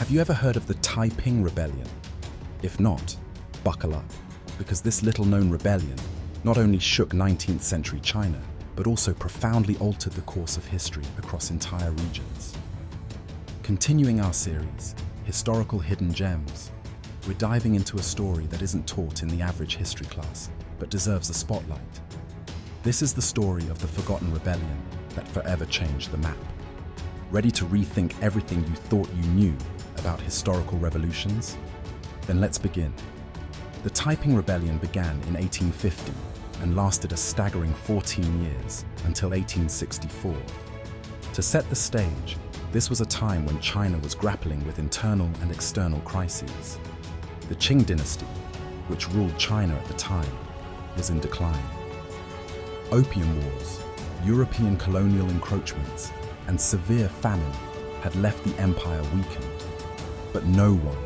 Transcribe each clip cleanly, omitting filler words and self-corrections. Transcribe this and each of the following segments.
Have you ever heard of the Taiping Rebellion? If not, buckle up, because this little-known rebellion not only shook 19th century China, but also profoundly altered the course of history across entire regions. Continuing our series, Historical Hidden Gems, we're diving into a story that isn't taught in the average history class, but deserves a spotlight. This is the story of the forgotten rebellion that forever changed the map. Ready to rethink everything you thought you knew about historical revolutions? Then let's begin. The Taiping Rebellion began in 1850 and lasted a staggering 14 years until 1864. To set the stage, this was a time when China was grappling with internal and external crises. The Qing dynasty, which ruled China at the time, was in decline. Opium wars, European colonial encroachments, and severe famine had left the empire weakened. But no one,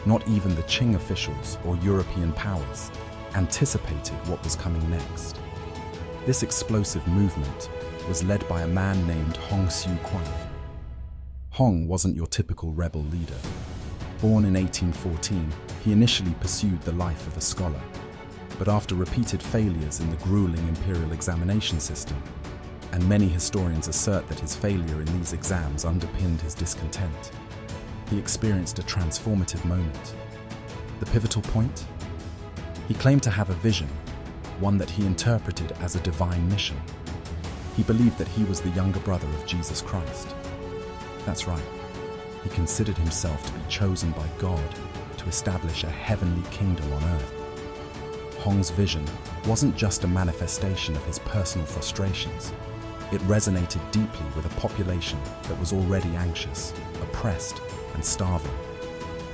not even the Qing officials or European powers, anticipated what was coming next. This explosive movement was led by a man named Hong Xiuquan. Hong wasn't your typical rebel leader. Born in 1814, he initially pursued the life of a scholar. But after repeated failures in the grueling imperial examination system, and many historians assert that his failure in these exams underpinned his discontent, he experienced a transformative moment. The pivotal point? He claimed to have a vision, one that he interpreted as a divine mission. He believed that he was the younger brother of Jesus Christ. That's right, he considered himself to be chosen by God to establish a heavenly kingdom on earth. Hong's vision wasn't just a manifestation of his personal frustrations. It resonated deeply with a population that was already anxious, oppressed, and starving.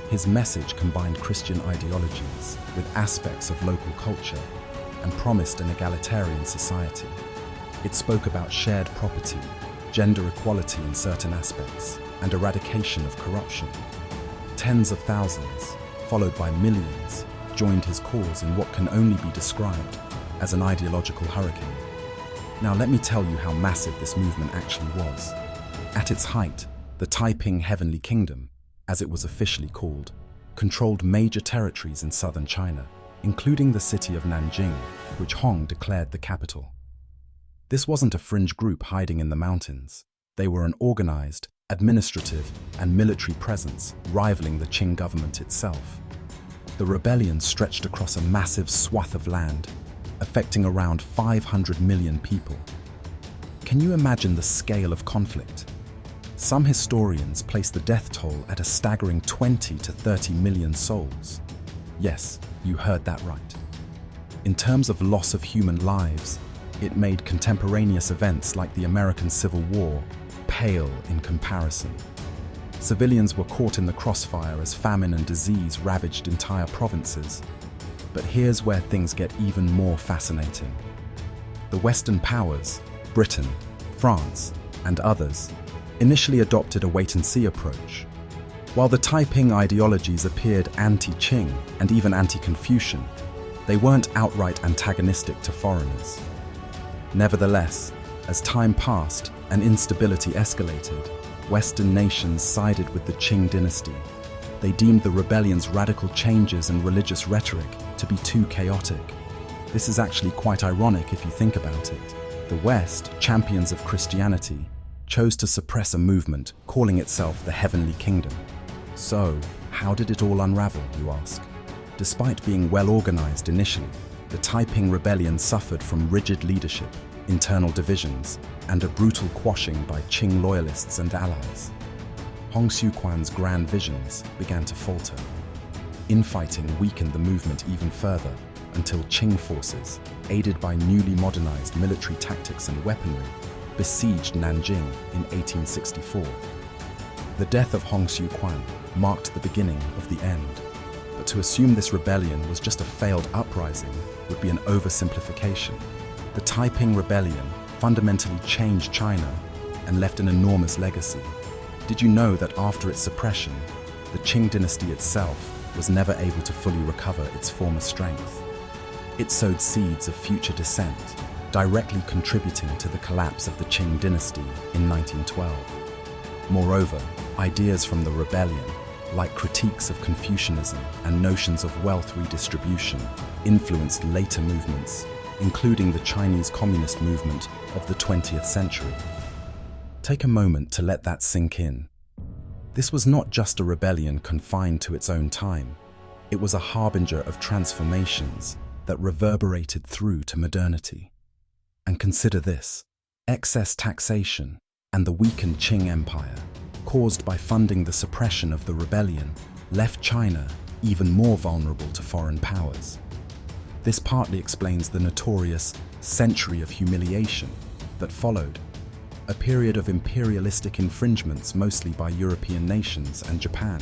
His message combined Christian ideologies with aspects of local culture and promised an egalitarian society. It spoke about shared property, gender equality in certain aspects, and eradication of corruption. Tens of thousands, followed by millions, joined his cause in what can only be described as an ideological hurricane. Now let me tell you how massive this movement actually was. At its height, the Taiping Heavenly Kingdom, as it was officially called, controlled major territories in southern China, including the city of Nanjing, which Hong declared the capital. This wasn't a fringe group hiding in the mountains. They were an organized, administrative, and military presence rivaling the Qing government itself. The rebellion stretched across a massive swath of land, affecting around 500 million people. Can you imagine the scale of conflict? Some historians place the death toll at a staggering 20 to 30 million souls. Yes, you heard that right. In terms of loss of human lives, it made contemporaneous events like the American Civil War pale in comparison. Civilians were caught in the crossfire as famine and disease ravaged entire provinces. But here's where things get even more fascinating. The Western powers, Britain, France, and others, initially adopted a wait-and-see approach. While the Taiping ideologies appeared anti-Qing and even anti-Confucian, they weren't outright antagonistic to foreigners. Nevertheless, as time passed and instability escalated, Western nations sided with the Qing dynasty. They deemed the rebellion's radical changes and religious rhetoric to be too chaotic. This is actually quite ironic if you think about it. The West, champions of Christianity, chose to suppress a movement calling itself the Heavenly Kingdom. So, how did it all unravel, you ask? Despite being well organized initially, the Taiping Rebellion suffered from rigid leadership, internal divisions, and a brutal quashing by Qing loyalists and allies. Hong Xiuquan's grand visions began to falter. Infighting weakened the movement even further until Qing forces, aided by newly modernized military tactics and weaponry, besieged Nanjing in 1864. The death of Hong Xiuquan marked the beginning of the end. But to assume this rebellion was just a failed uprising would be an oversimplification. The Taiping Rebellion fundamentally changed China and left an enormous legacy. Did you know that after its suppression, the Qing dynasty itself was never able to fully recover its former strength? It sowed seeds of future dissent, directly contributing to the collapse of the Qing dynasty in 1912. Moreover, ideas from the rebellion, like critiques of Confucianism and notions of wealth redistribution, influenced later movements, including the Chinese Communist movement of the 20th century. Take a moment to let that sink in. This was not just a rebellion confined to its own time. It was a harbinger of transformations that reverberated through to modernity. And consider this: excess taxation and the weakened Qing Empire, caused by funding the suppression of the rebellion, left China even more vulnerable to foreign powers. This partly explains the notorious century of humiliation that followed, a period of imperialistic infringements mostly by European nations and Japan.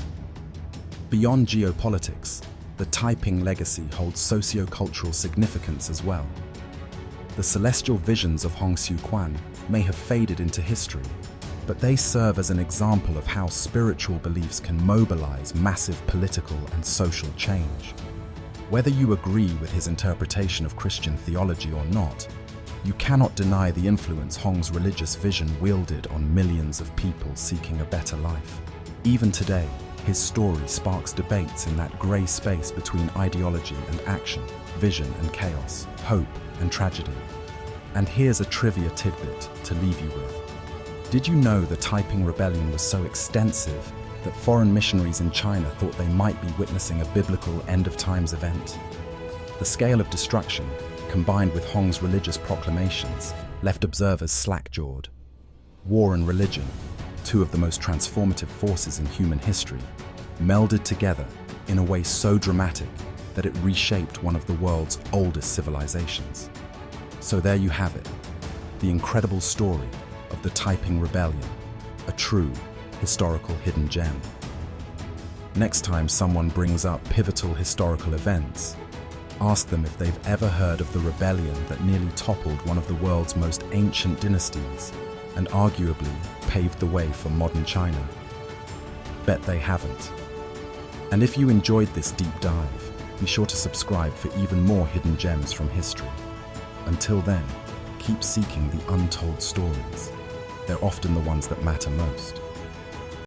Beyond geopolitics, the Taiping legacy holds socio-cultural significance as well. The celestial visions of Hong Xiu Quan may have faded into history, but they serve as an example of how spiritual beliefs can mobilize massive political and social change. Whether you agree with his interpretation of Christian theology or not, you cannot deny the influence Hong's religious vision wielded on millions of people seeking a better life. Even today, his story sparks debates in that grey space between ideology and action, vision and chaos, hope and tragedy. And here's a trivia tidbit to leave you with. Did you know the Taiping Rebellion was so extensive that foreign missionaries in China thought they might be witnessing a biblical end-of-times event? The scale of destruction, combined with Hong's religious proclamations, left observers slack-jawed. War and religion, two of the most transformative forces in human history, melded together in a way so dramatic that it reshaped one of the world's oldest civilizations. So there you have it, the incredible story of the Taiping Rebellion, a true historical hidden gem. Next time someone brings up pivotal historical events, ask them if they've ever heard of the rebellion that nearly toppled one of the world's most ancient dynasties and arguably paved the way for modern China. Bet they haven't. And if you enjoyed this deep dive, be sure to subscribe for even more hidden gems from history. Until then, keep seeking the untold stories. They're often the ones that matter most.